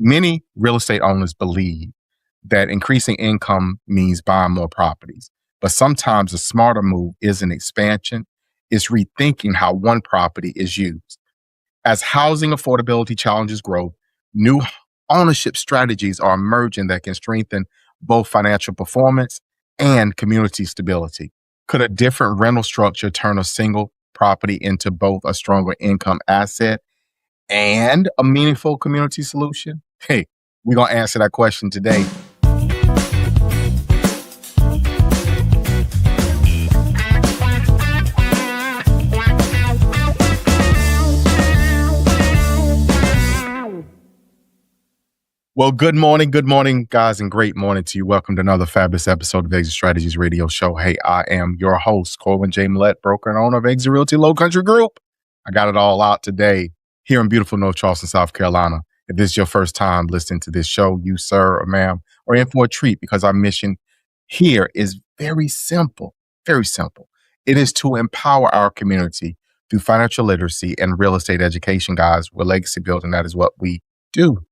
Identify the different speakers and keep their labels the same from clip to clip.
Speaker 1: Many real estate owners believe that increasing income means buying more properties, but sometimes a smarter move isn't expansion, it's rethinking how one property is used. As housing affordability challenges grow, new ownership strategies are emerging that can strengthen both financial performance and community stability. Could a different rental structure turn a single property into both a stronger income asset and a meaningful community solution? Hey, we're going to answer that question today. Well, good morning, guys, and great morning to you. Welcome to another fabulous episode of Exit Strategies Radio Show. Hey, I am your host, Corwyn J, Melette, broker and owner of Exit Realty Low Country Group. I got it all out today here in beautiful North Charleston, South Carolina. If this is your first time listening to this show, you, sir, or ma'am, are in for a treat because our mission here is very simple, very simple. It is to empower our community through financial literacy and real estate education, guys. We're legacy building. That is what we do.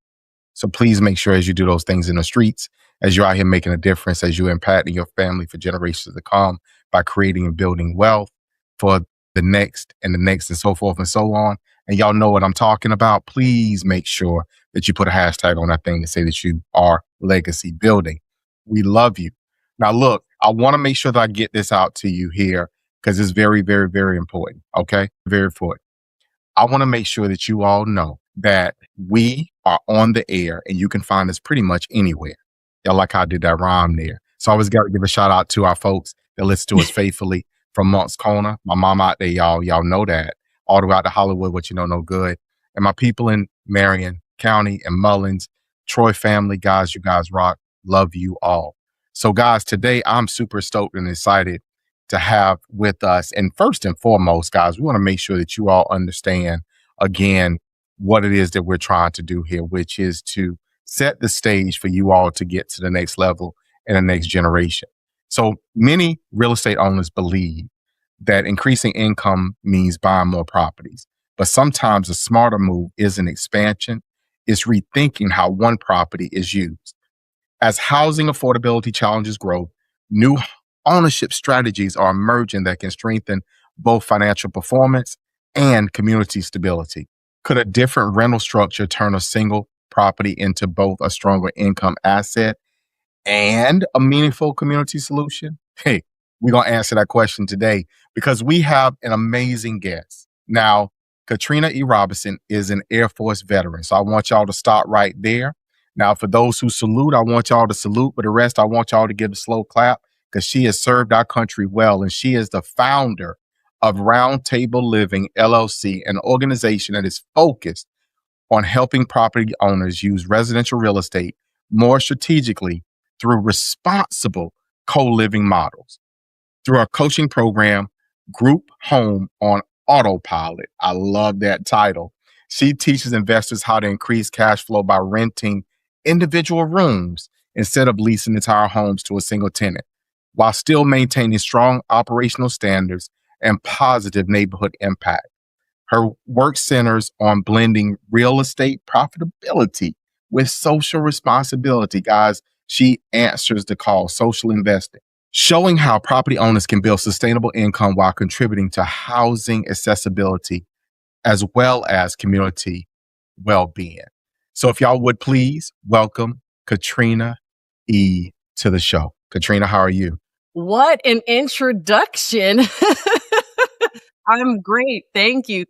Speaker 1: So please make sure as you do those things in the streets, as you're out here making a difference, as you're impacting your family for generations to come by creating and building wealth for the next and the next and so forth and so on. And y'all know what I'm talking about. Please make sure that you put a hashtag on that thing to say that you are legacy building. We love you. Now, look, I want to make sure that I get this out to you here because it's very, very, very important. Okay. Very important. I want to make sure that you all know that we are on the air and you can find us pretty much anywhere. Y'all like how I did that rhyme there. So I always got to give a shout out to our folks that listen to us faithfully from Moncks Corner. My mom out there, y'all know that. All the way out to Hollywood, what you know, no good. And my people in Marion County and Mullins, Troy family, guys, you guys rock. Love you all. So guys, today I'm super stoked and excited to have with us. And first and foremost, guys, we want to make sure that you all understand, again, what it is that we're trying to do here, which is to set the stage for you all to get to the next level and the next generation. So many real estate owners believe that increasing income means buying more properties, but sometimes a smarter move isn't expansion, it's rethinking how one property is used. As housing affordability challenges grow, new ownership strategies are emerging that can strengthen both financial performance and community stability. Could a different rental structure turn a single property into both a stronger income asset and a meaningful community solution? Hey, we're going to answer that question today because we have an amazing guest. Now, Katrina Robinson is an Air Force veteran, so I want y'all to start right there. Now, for those who salute, I want y'all to salute, but the rest, I want y'all to give a slow clap because she has served our country well, and she is the founder of Roundtable Living, LLC, an organization that is focused on helping property owners use residential real estate more strategically through responsible co-living models. Through our coaching program, Group Home on Autopilot, I love that title, she teaches investors how to increase cash flow by renting individual rooms instead of leasing entire homes to a single tenant, while still maintaining strong operational standards and positive neighborhood impact. Her work centers on blending real estate profitability with social responsibility. Guys, she answers the call, social investing, showing how property owners can build sustainable income while contributing to housing accessibility as well as community well-being. So if y'all would please welcome Katrina E. to the show. Katrina, how are you?
Speaker 2: What an introduction. I'm great. Thank you.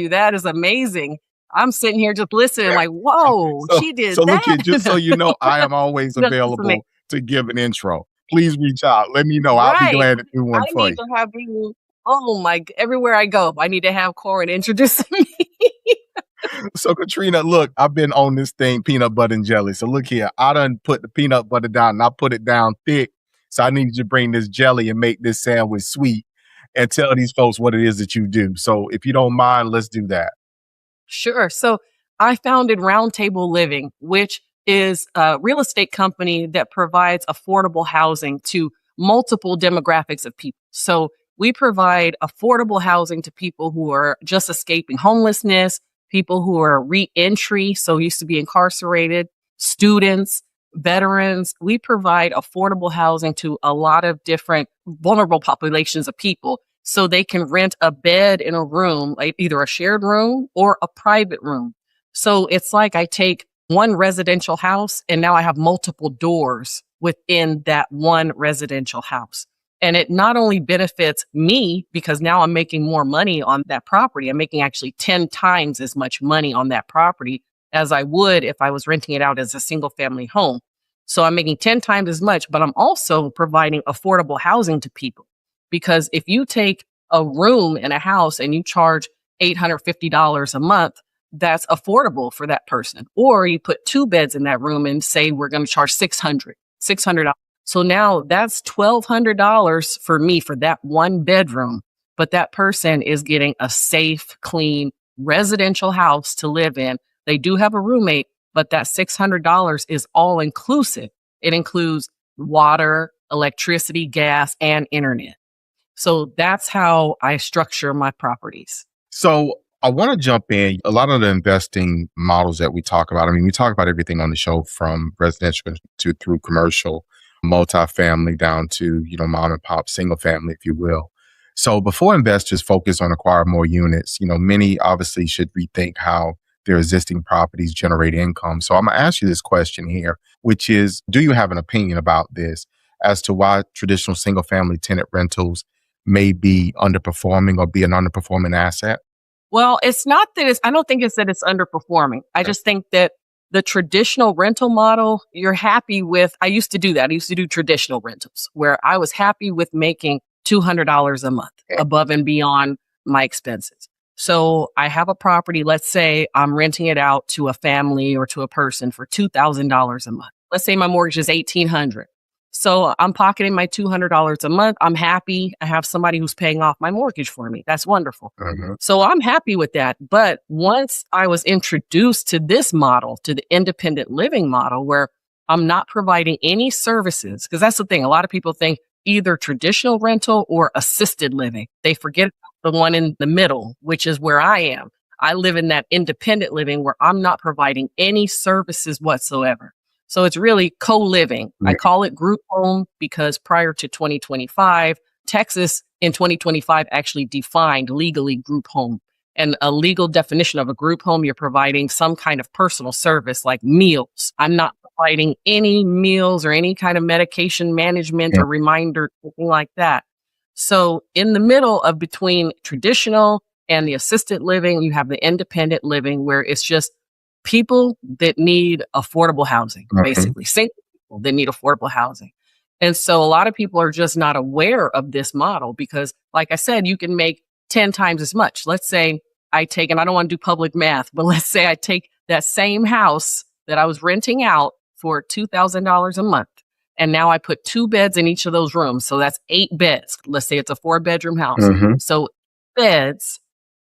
Speaker 2: That is amazing. I'm sitting here just listening like, whoa, she did that.
Speaker 1: Look here, just so you know, I am always available to give an intro. Please reach out. Let me know. I'll be glad to do one for you.
Speaker 2: I need to have you. Oh my, everywhere I go, I need to have Corwyn introduce me.
Speaker 1: So Katrina, look, I've been on this thing, peanut butter and jelly. So look here, I done put the peanut butter down and I put it down thick. So I need you to bring this jelly and make this sandwich sweet and tell these folks what it is that you do. So if you don't mind, let's do that.
Speaker 2: Sure. So I founded Roundtable Living, which is a real estate company that provides affordable housing to multiple demographics of people. So we provide affordable housing to people who are just escaping homelessness, people who are re-entry, so used to be incarcerated, students, veterans. We provide affordable housing to a lot of different vulnerable populations of people so they can rent a bed in a room, like either a shared room or a private room. So it's like I take one residential house and now I have multiple doors within that one residential house. And it not only benefits me because now I'm making more money on that property. I'm making actually 10 times as much money on that property as I would if I was renting it out as a single family home. So I'm making 10 times as much, but I'm also providing affordable housing to people. Because if you take a room in a house and you charge $850 a month, that's affordable for that person. Or you put 2 beds in that room and say, we're going to charge $600. So now that's $1,200 for me for that one bedroom. But that person is getting a safe, clean residential house to live in. They do have a roommate, but that $600 is all inclusive. It includes water, electricity, gas, and internet. So that's how I structure my properties.
Speaker 1: So I want to jump in. A lot of the investing models that we talk about, I mean, we talk about everything on the show from residential to through commercial, multifamily down to, mom and pop, single family, if you will. So before investors focus on acquiring more units, many obviously should rethink how their existing properties generate income. So I'm going to ask you this question here, which is, do you have an opinion about this as to why traditional single family tenant rentals may be underperforming or be an underperforming asset?
Speaker 2: Well, it's not that I don't think it's that it's underperforming. I just think that the traditional rental model, you're happy with. I used to do that. I used to do traditional rentals where I was happy with making $200 a month above and beyond my expenses. So I have a property. Let's say I'm renting it out to a family or to a person for $2,000 a month. Let's say my mortgage is $1,800. So I'm pocketing my $200 a month. I'm happy. I have somebody who's paying off my mortgage for me. That's wonderful.
Speaker 1: Mm-hmm.
Speaker 2: So I'm happy with that. But once I was introduced to this model, to the independent living model, where I'm not providing any services, because that's the thing. A lot of people think either traditional rental or assisted living. They forget the one in the middle, which is where I am. I live in that independent living where I'm not providing any services whatsoever. So it's really co-living. I call it group home because prior to 2025, Texas in 2025 actually defined legally group home. And a legal definition of a group home, you're providing some kind of personal service like meals. I'm not providing any meals or any kind of medication management or reminder, anything like that. So in the middle of between traditional and the assisted living, you have the independent living where it's just people that need affordable housing, basically single people that need affordable housing. And so a lot of people are just not aware of this model because, like I said, you can make 10 times as much. Let's say I take, and I don't want to do public math, but let's say I take that same house that I was renting out for $2,000 a month. And now I put 2 beds in each of those rooms. So that's 8 beds. Let's say it's a 4-bedroom house. So beds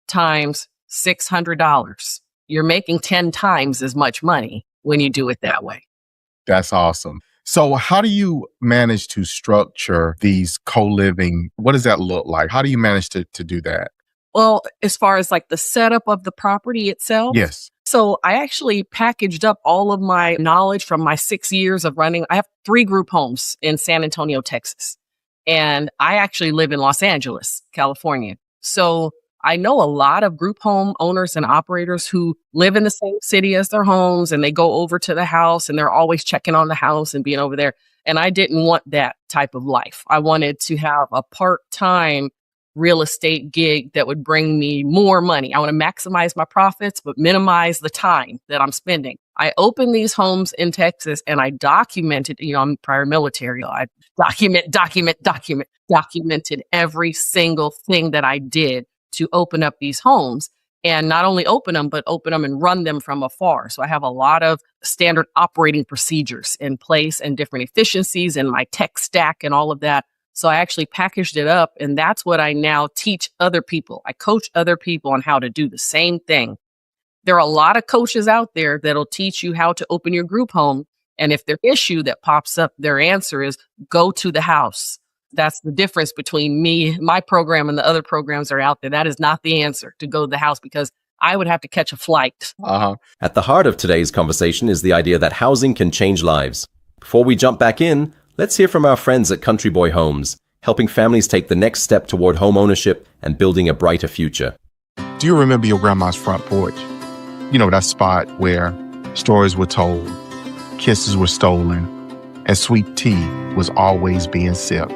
Speaker 2: times $600. You're making 10 times as much money when you do it that way.
Speaker 1: That's awesome. So how do you manage to structure these co-living? What does that look like? How do you manage to do that?
Speaker 2: Well, as far as like the setup of the property itself.
Speaker 1: Yes.
Speaker 2: So I actually packaged up all of my knowledge from my 6 years of running. I have 3 group homes in San Antonio, Texas. And I actually live in Los Angeles, California. So I know a lot of group home owners and operators who live in the same city as their homes and they go over to the house and they're always checking on the house and being over there. And I didn't want that type of life. I wanted to have a part-time real estate gig that would bring me more money. I want to maximize my profits, but minimize the time that I'm spending. I opened these homes in Texas and I documented, I'm prior military. I documented every single thing that I did to open up these homes, and not only open them, but open them and run them from afar. So I have a lot of standard operating procedures in place and different efficiencies in my tech stack and all of that. So I actually packaged it up, and that's what I now teach other people. I coach other people on how to do the same thing. There are a lot of coaches out there that'll teach you how to open your group home. And if their issue that pops up, their answer is go to the house. That's the difference between me, my program, and the other programs that are out there. That is not the answer, to go to the house, because I would have to catch a flight.
Speaker 3: At the heart of today's conversation is the idea that housing can change lives. Before we jump back in, let's hear from our friends at Country Boy Homes, helping families take the next step toward home ownership and building a brighter future.
Speaker 1: Do you remember your grandma's front porch? You know, that spot where stories were told, kisses were stolen, and sweet tea was always being sipped.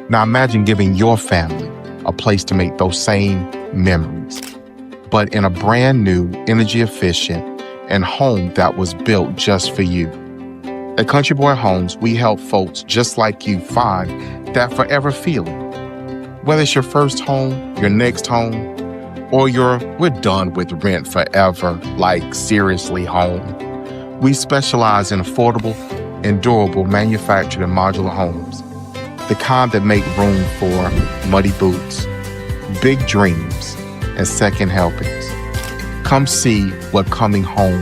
Speaker 1: Now imagine giving your family a place to make those same memories, but in a brand new, energy efficient, and home that was built just for you. At Country Boy Homes, we help folks just like you find that forever feeling. Whether it's your first home, your next home, or we're done with rent forever, like seriously home. We specialize in affordable and durable manufactured and modular homes, the kind that make room for muddy boots, big dreams, and second helpings. Come see what coming home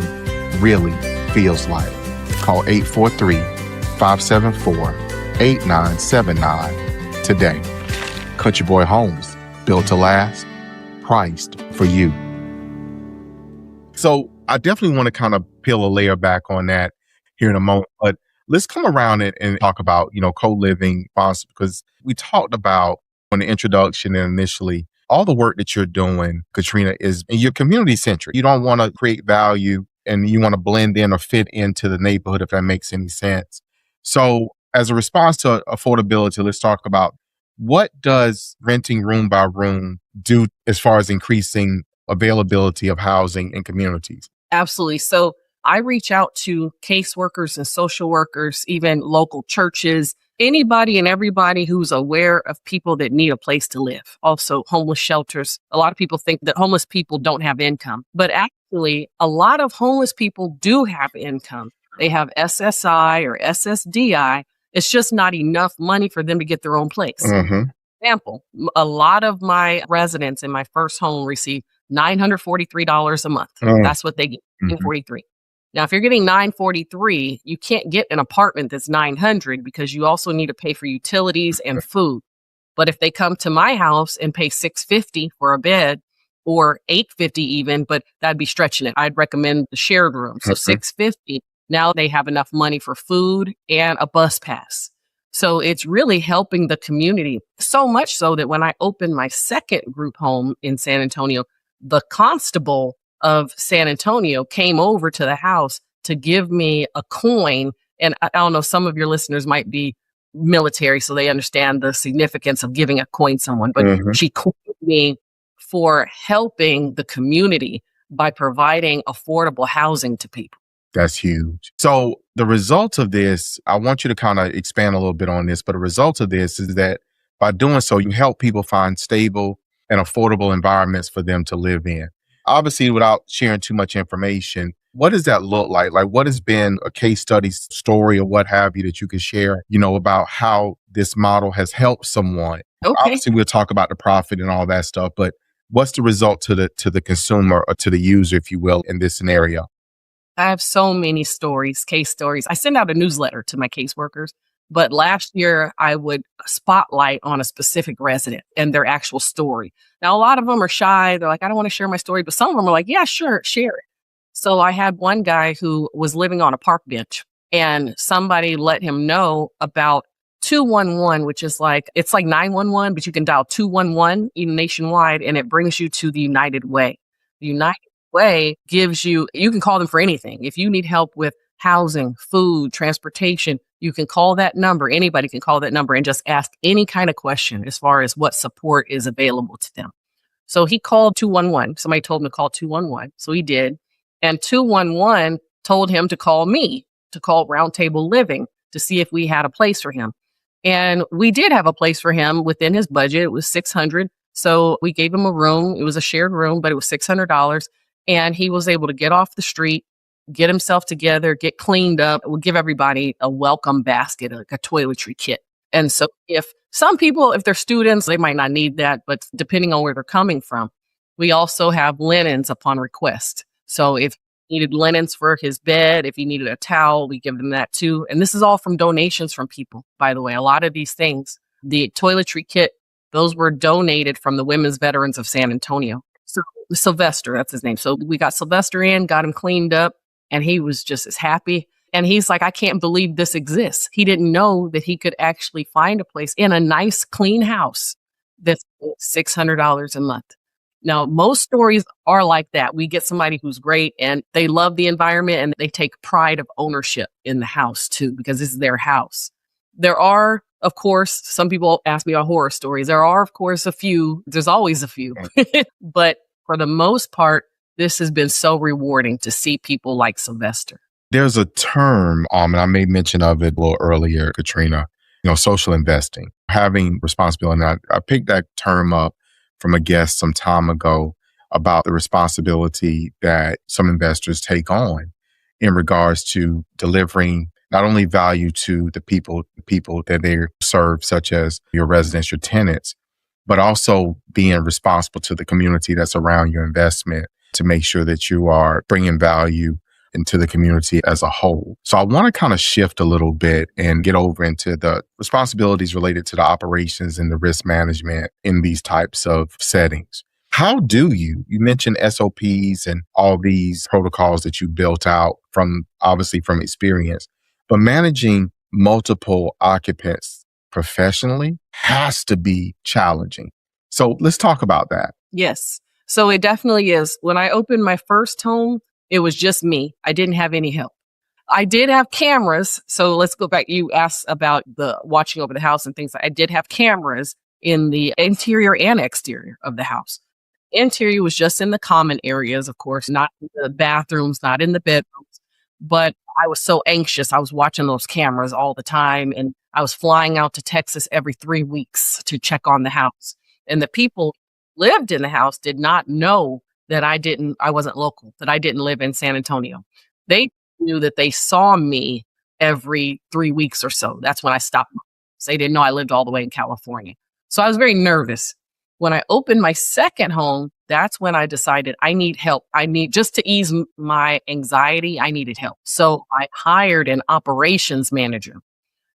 Speaker 1: really feels like. Call 843-574-8979 today. Country Boy Homes, built to last, priced for you. So I definitely want to kind of peel a layer back on that here in a moment, but let's come around and talk about, co-living, because we talked about on the introduction and initially, all the work that you're doing, Katrina, is you're community centric. You don't want to create value and you want to blend in or fit into the neighborhood, if that makes any sense. So as a response to affordability, let's talk about what does renting room by room do as far as increasing availability of housing in communities?
Speaker 2: Absolutely. So I reach out to caseworkers and social workers, even local churches, anybody and everybody who's aware of people that need a place to live. Also, homeless shelters. A lot of people think that homeless people don't have income, but actually, a lot of homeless people do have income. They have SSI or SSDI. It's just not enough money for them to get their own place.
Speaker 1: Mm-hmm.
Speaker 2: Example, a lot of my residents in my first home receive $943 a month. That's what they get, $943. Now, if you're getting $943, you can't get an apartment that's $900 because you also need to pay for utilities and food. But if they come to my house and pay $650 for a bed or $850 even, but that'd be stretching it. I'd recommend the shared room. So $650. Now they have enough money for food and a bus pass. So it's really helping the community, so much so that when I opened my second group home in San Antonio, the constable of San Antonio came over to the house to give me a coin. And I don't know, some of your listeners might be military, so they understand the significance of giving a coin to someone, but she coined me for helping the community by providing affordable housing to people.
Speaker 1: That's huge. So the result of this, I want you to kind of expand a little bit on this, but the result of this is that by doing so, you help people find stable and affordable environments for them to live in. Obviously, without sharing too much information, what does that look like? Like, what has been a case study story or what have you that you could share, about how this model has helped someone?
Speaker 2: Okay.
Speaker 1: Obviously, we'll talk about the profit and all that stuff, but what's the result to the consumer or to the user, if you will, in this scenario?
Speaker 2: I have so many stories, case stories. I send out a newsletter to my caseworkers, but last year I would spotlight on a specific resident and their actual story. Now, a lot of them are shy. They're like, I don't want to share my story, but some of them are like, yeah, sure, share it. So I had one guy who was living on a park bench and somebody let him know about 211, which is it's like 911, but you can dial 211 even nationwide and it brings you to the United Way. The United Way gives you can call them for anything. If you need help with housing, food, transportation, you can call that number. Anybody can call that number and just ask any kind of question as far as what support is available to them. So he called 211. Somebody told him to call 211. So he did. And 211 told him to call me, to call Roundtable Living to see if we had a place for him. And we did have a place for him within his budget. It was $600. So we gave him a room. It was a shared room, but it was $600. And he was able to get off the street, get himself together, get cleaned up. We'll give everybody a welcome basket, like a toiletry kit. And so if some people, if they're students, they might not need that, but depending on where they're coming from, we also have linens upon request. So if he needed linens for his bed, if he needed a towel, we give them that too. And this is all from donations from people, by the way. A lot of these things, the toiletry kit, those were donated from the Women's Veterans of San Antonio. So Sylvester, that's his name. So we got Sylvester in, got him cleaned up, and he was just as happy. And he's like, I can't believe this exists. He didn't know that he could actually find a place in a nice, clean house that's $600 a month. Now, most stories are like that. We get somebody who's great and they love the environment and they take pride of ownership in the house too, because this is their house. There are, of course, some people ask me about horror stories. There are, of course, a few. There's always a few. But for the most part, this has been so rewarding to see people like Sylvester.
Speaker 1: There's a term, and I made mention of it a little earlier, Katrina, social investing, having responsibility. And I picked that term up from a guest some time ago about the responsibility that some investors take on in regards to delivering not only value to the people that they serve, such as your residents, your tenants, but also being responsible to the community that's around your investment to make sure that you are bringing value into the community as a whole. So I want to kind of shift a little bit and get over into the responsibilities related to the operations and the risk management in these types of settings. How do you mentioned SOPs and all these protocols that you built out from experience, but managing multiple occupants professionally has to be challenging. So let's talk about that.
Speaker 2: Yes. So it definitely is. When I opened my first home, it was just me. I didn't have any help. I did have cameras. So let's go back. You asked about the watching over the house and things. I did have cameras in the interior and exterior of the house. Interior was just in the common areas, of course, not in the bathrooms, not in the bedrooms. But I was so anxious. I was watching those cameras all the time. And I was flying out to Texas every 3 weeks to check on the house. And the people who lived in the house did not know that I wasn't local, that I didn't live in San Antonio. They knew that they saw me every 3 weeks or so. That's when I stopped. So they didn't know I lived all the way in California. So I was very nervous. When I opened my second home, that's when I decided I need help. Just to ease my anxiety, I needed help. So I hired an operations manager.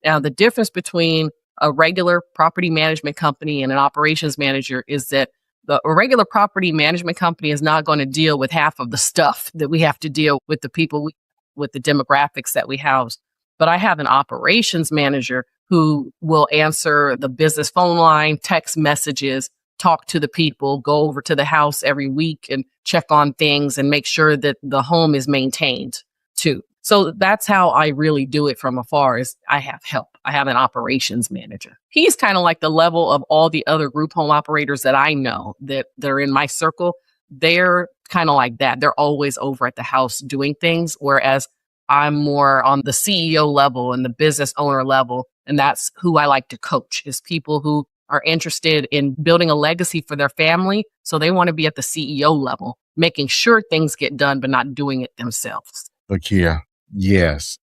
Speaker 2: Now, the difference between a regular property management company and an operations manager is that a regular property management company is not going to deal with half of the stuff that we have to deal with the people, with the demographics that we house. But I have an operations manager who will answer the business phone line, text messages, talk to the people, go over to the house every week and check on things and make sure that the home is maintained too. So that's how I really do it from afar is I have help. I have an operations manager. He's kind of like the level of all the other group home operators that I know that they're in my circle. They're kind of like that. They're always over at the house doing things, whereas I'm more on the CEO level and the business owner level. And that's who I like to coach is people who are interested in building a legacy for their family. So they want to be at the CEO level, making sure things get done, but not doing it themselves.
Speaker 1: Look here. Yes.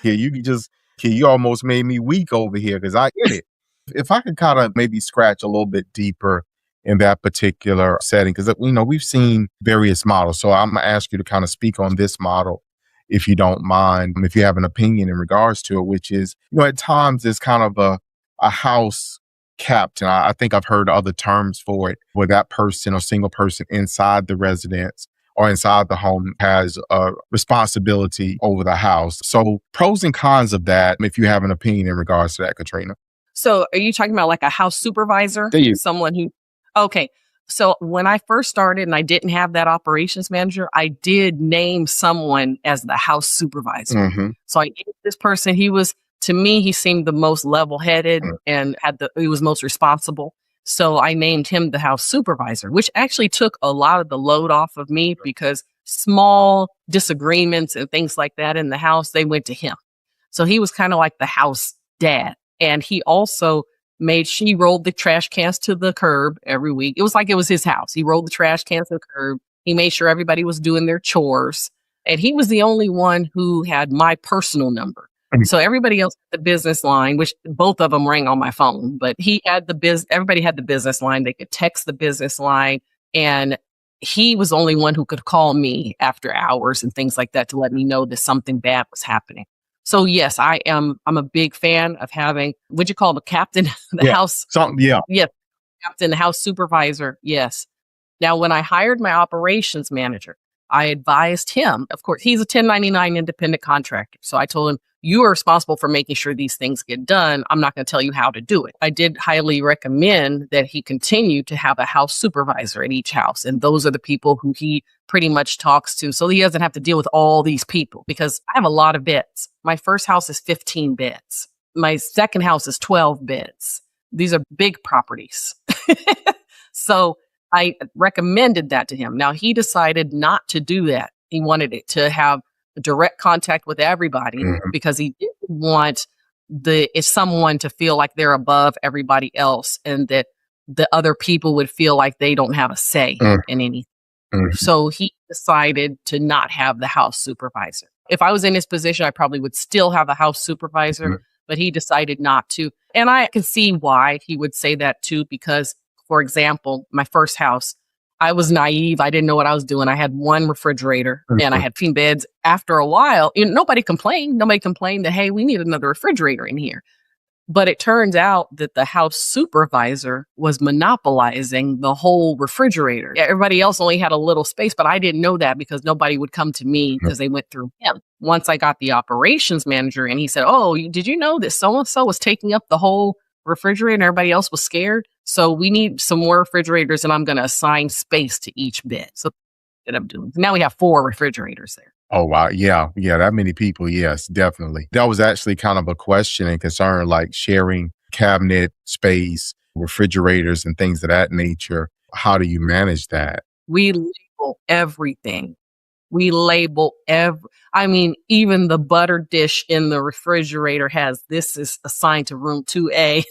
Speaker 1: You almost made me weak over here because I get it. If I could kind of maybe scratch a little bit deeper in that particular setting, because we've seen various models. So I'm going to ask you to kind of speak on this model, if you don't mind, if you have an opinion in regards to it, which is, at times it's kind of a house captain. I think I've heard other terms for it, where that person or single person inside the residence or inside the home has a responsibility over the house. So pros and cons of that, if you have an opinion in regards to that, Katrina.
Speaker 2: So are you talking about like a house supervisor? Someone who, okay. So when I first started and I didn't have that operations manager, I did name someone as the house supervisor. Mm-hmm. So I gave this person, to me, he seemed the most level-headed and he was most responsible. So I named him the house supervisor, which actually took a lot of the load off of me because small disagreements and things like that in the house, they went to him. So he was kind of like the house dad. And he also she rolled the trash cans to the curb every week. It was like it was his house. He rolled the trash cans to the curb. He made sure everybody was doing their chores. And he was the only one who had my personal number. So everybody else had the business line, which both of them rang on my phone, but everybody had the business line. They could text the business line, and he was the only one who could call me after hours and things like that to let me know that something bad was happening. So yes, I'm a big fan of having, what'd you call the captain, house?
Speaker 1: Yeah.
Speaker 2: Yes. Captain, the house supervisor. Yes. Now, when I hired my operations manager, I advised him, of course, he's a 1099 independent contractor. So I told him, you are responsible for making sure these things get done. I'm not going to tell you how to do it. I did highly recommend that he continue to have a house supervisor at each house. And those are the people who he pretty much talks to. So he doesn't have to deal with all these people because I have a lot of beds. My first house is 15 beds. My second house is 12 beds. These are big properties. So I recommended that to him. Now, he decided not to do that. He wanted it to have direct contact with everybody because he didn't want someone to feel like they're above everybody else and that the other people would feel like they don't have a say in anything. So he decided to not have the house supervisor. If I was in his position, I probably would still have a house supervisor, but he decided not to. And I can see why he would say that too, because, for example, my first house, I was naive. I didn't know what I was doing. I had one refrigerator and I had 15 beds. After a while, nobody complained. Nobody complained that, hey, we need another refrigerator in here. But it turns out that the house supervisor was monopolizing the whole refrigerator. Everybody else only had a little space, but I didn't know that because nobody would come to me because they went through him. Once I got the operations manager and he said, oh, did you know that so-and-so was taking up the whole refrigerator and everybody else was scared? So we need some more refrigerators and I'm going to assign space to each bed. So that's what I'm doing. Now we have 4 refrigerators there.
Speaker 1: Oh, wow. Yeah. That many people. Yes, definitely. That was actually kind of a question and concern, like sharing cabinet space, refrigerators and things of that nature. How do you manage that?
Speaker 2: We label everything. Even the butter dish in the refrigerator has, this is assigned to room 2A.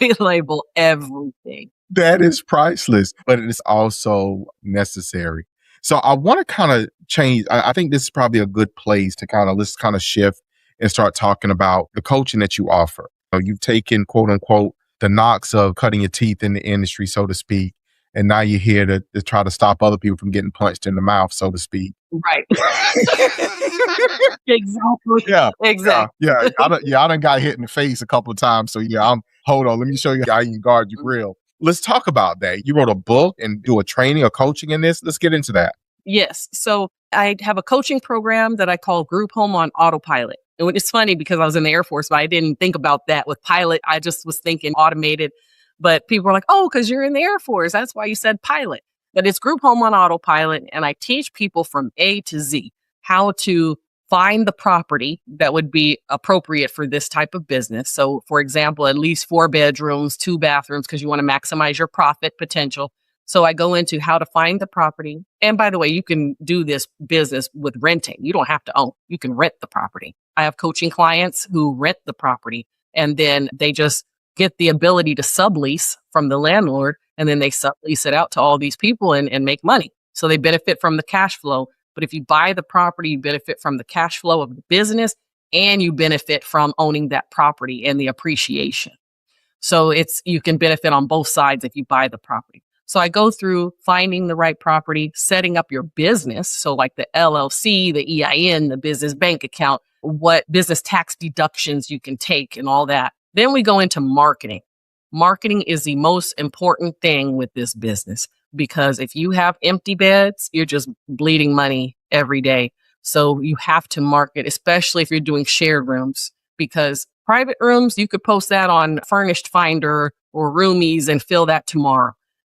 Speaker 2: We label everything.
Speaker 1: That is priceless, but it is also necessary. So I want to kind of change. I think this is probably a good place to let's shift and start talking about the coaching that you offer. You've taken, quote unquote, the knocks of cutting your teeth in the industry, so to speak. And now you're here to try to stop other people from getting punched in the mouth, so to speak.
Speaker 2: Right. Exactly.
Speaker 1: Yeah.
Speaker 2: Exactly.
Speaker 1: Yeah. I done got hit in the face a couple of times. So hold on. Let me show you how you can guard your grill. Let's talk about that. You wrote a book and do a training or coaching in this. Let's get into that.
Speaker 2: Yes. So I have a coaching program that I call Group Home on Autopilot. And it's funny because I was in the Air Force, but I didn't think about that with pilot. I just was thinking automated. But people were like, oh, because you're in the Air Force. That's why you said pilot. But it's Group Home on Autopilot. And I teach people from A to Z how to find the property that would be appropriate for this type of business. So, for example, at least 4 bedrooms, 2 bathrooms, because you want to maximize your profit potential. So I go into how to find the property. And by the way, you can do this business with renting. You don't have to own. You can rent the property. I have coaching clients who rent the property and then they just get the ability to sublease from the landlord. And then they sublease it out to all these people and make money. So they benefit from the cash flow. But if you buy the property, you benefit from the cash flow of the business and you benefit from owning that property and the appreciation. So you can benefit on both sides if you buy the property. So I go through finding the right property, setting up your business. So like the LLC, the EIN, the business bank account, what business tax deductions you can take and all that. Then we go into marketing. Marketing is the most important thing with this business because if you have empty beds, you're just bleeding money every day. So you have to market, especially if you're doing shared rooms, because private rooms, you could post that on Furnished Finder or Roomies and fill that tomorrow.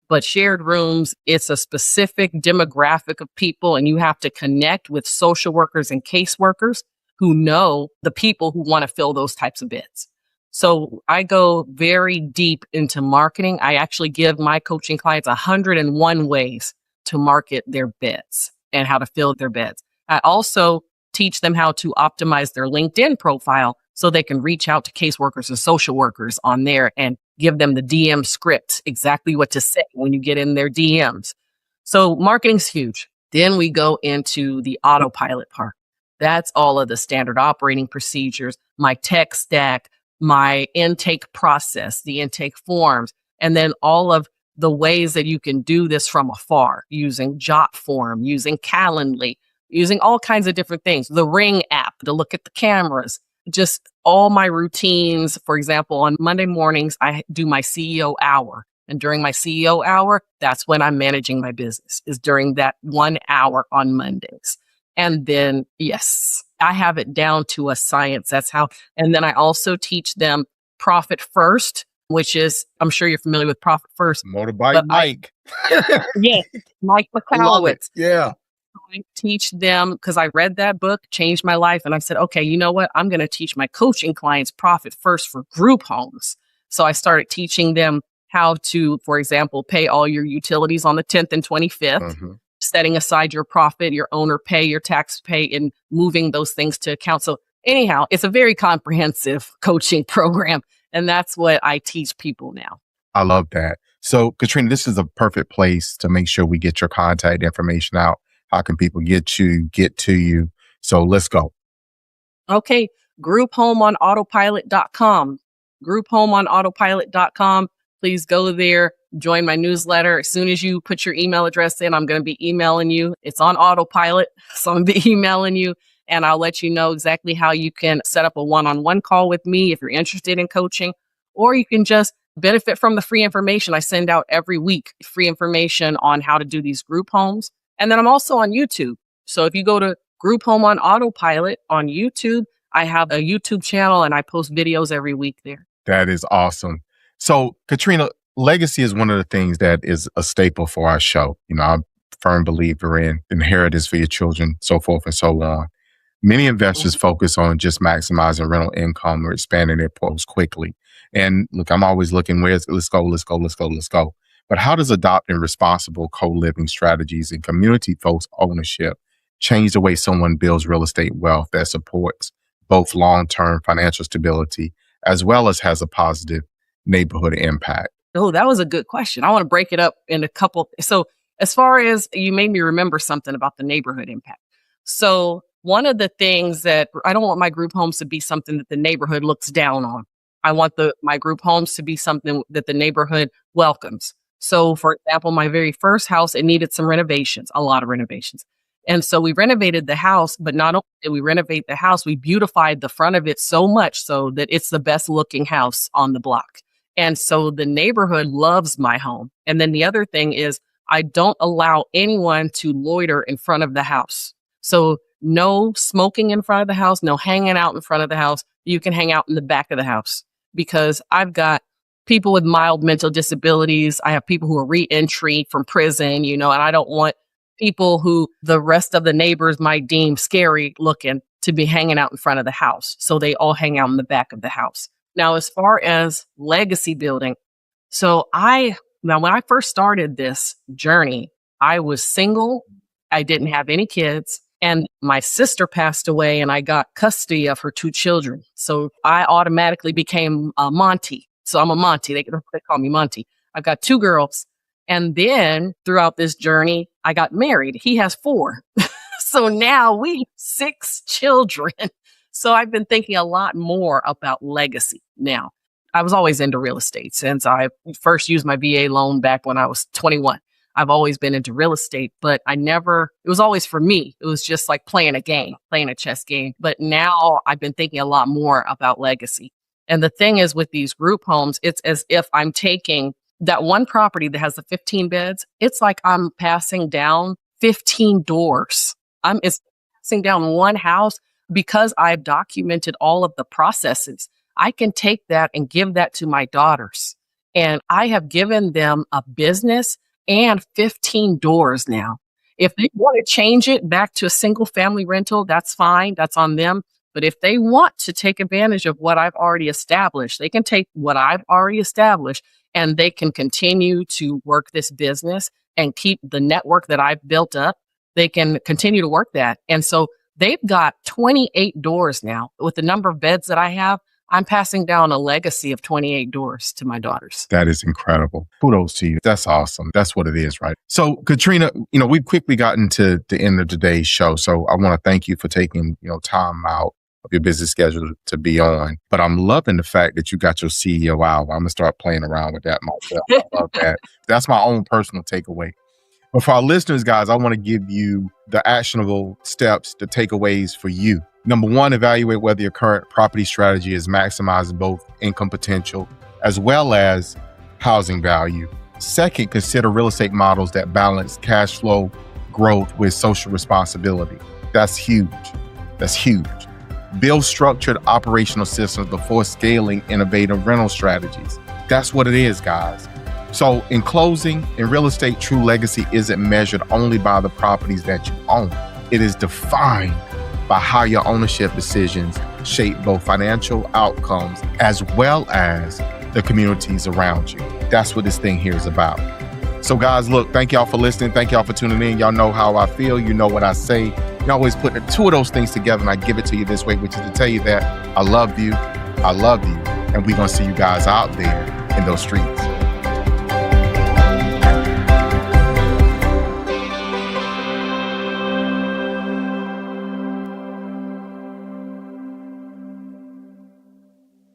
Speaker 2: But shared rooms, it's a specific demographic of people and you have to connect with social workers and caseworkers who know the people who want to fill those types of beds. So I go very deep into marketing. I actually give my coaching clients 101 ways to market their beds and how to fill their beds. I also teach them how to optimize their LinkedIn profile so they can reach out to caseworkers and social workers on there and give them the DM script, exactly what to say when you get in their DMs. So marketing's huge. Then we go into the autopilot part. That's all of the standard operating procedures, my tech stack, my intake process, the intake forms, and then all of the ways that you can do this from afar using Jotform, using Calendly, using all kinds of different things. The Ring app to look at the cameras, just all my routines. For example, on Monday mornings, I do my CEO hour. And during my CEO hour, that's when I'm managing my business, is during that 1 hour on Mondays. And then, yes, I have it down to a science. That's how. And then I also teach them profit first, which is, I'm sure you're familiar with profit first.
Speaker 1: Motorbike Mike.
Speaker 2: Yes, Mike
Speaker 1: Love it.
Speaker 2: McCallowitz.
Speaker 1: Yeah.
Speaker 2: I teach them because I read that book, changed my life. And I said, okay, you know what? I'm going to teach my coaching clients profit first for group homes. So I started teaching them how to, for example, pay all your utilities on the 10th and 25th, setting aside your profit, your owner pay, your tax pay, and moving those things to account. So anyhow, it's a very comprehensive coaching program. And that's what I teach people now.
Speaker 1: I love that. So Katrina, this is a perfect place to make sure we get your contact information out. How can people get to you? So let's go.
Speaker 2: Okay. GroupHomeOnAutopilot.com. GroupHomeOnAutopilot.com. Please go there, join my newsletter. As soon as you put your email address in, I'm going to be emailing you. It's on autopilot. So I'm going to be emailing you, and I'll let you know exactly how you can set up a one-on-one call with me if you're interested in coaching, or you can just benefit from the free information I send out every week, free information on how to do these group homes. And then I'm also on YouTube. So if you go to Group Home on Autopilot on YouTube, I have a YouTube channel and I post videos every week there.
Speaker 1: That is awesome. So Katrina, legacy is one of the things that is a staple for our show. You know, I'm a firm believer in inheritance for your children, so forth and so on. Many investors focus on just maximizing rental income or expanding their portfolios quickly. And look, I'm always looking, let's go. But how does adopting responsible co-living strategies and community-focused ownership change the way someone builds real estate wealth that supports both long-term financial stability as well as has a positive neighborhood impact?
Speaker 2: Oh, that was a good question. I want to break it up in a couple. So as far as you made me remember something about the neighborhood impact. So one of the things that I don't want my group homes to be something that the neighborhood looks down on. I want my group homes to be something that the neighborhood welcomes. So for example, my very first house, it needed some renovations, a lot of renovations. And so we renovated the house, but not only did we renovate the house, we beautified the front of it so much so that it's the best looking house on the block. And so the neighborhood loves my home. And then the other thing is I don't allow anyone to loiter in front of the house. So no smoking in front of the house, no hanging out in front of the house. You can hang out in the back of the house because I've got people with mild mental disabilities. I have people who are re-entry from prison, and I don't want people who the rest of the neighbors might deem scary looking to be hanging out in front of the house. So they all hang out in the back of the house. Now, as far as legacy building, when I first started this journey, I was single. I didn't have any kids. And my sister passed away and I got custody of her 2 children. So I automatically became a Monty. So I'm a Monty. They call me Monty. I've got 2 girls. And then throughout this journey, I got married. He has 4. So now we have 6 children. So I've been thinking a lot more about legacy now. I was always into real estate since I first used my VA loan back when I was 21. I've always been into real estate, but it was always for me. It was just like playing a chess game. But now I've been thinking a lot more about legacy. And the thing is with these group homes, it's as if I'm taking that one property that has the 15 beds. It's like I'm passing down 15 doors. It's passing down one house because I've documented all of the processes. I can take that and give that to my daughters. And I have given them a business and 15 doors now. If they want to change it back to a single family rental, that's fine. That's on them. But if they want to take advantage of what I've already established, they can take what I've already established and they can continue to work this business and keep the network that I've built up. They can continue to work that. And so they've got 28 doors now. With the number of beds that I have, I'm passing down a legacy of 28 doors to my daughters.
Speaker 1: That is incredible. Kudos to you. That's awesome. That's what it is, right? So Katrina, we've quickly gotten to the end of today's show. So I want to thank you for taking, time out of your busy schedule to be on. But I'm loving the fact that you got your CEO out. I'm going to start playing around with that myself. I love that. That's my own personal takeaway. But for our listeners, guys, I want to give you the actionable steps, the takeaways for you. Number 1, evaluate whether your current property strategy is maximizing both income potential as well as housing value. Second, consider real estate models that balance cash flow growth with social responsibility. That's huge. That's huge. Build structured operational systems before scaling innovative rental strategies. That's what it is, guys. So in closing, in real estate, true legacy isn't measured only by the properties that you own. It is defined by how your ownership decisions shape both financial outcomes as well as the communities around you. That's what this thing here is about. So guys, look, thank y'all for listening. Thank y'all for tuning in. Y'all know how I feel. You know what I say. You always put the two of those things together, and I give it to you this way, which is to tell you that I love you, and we're going to see you guys out there in those streets.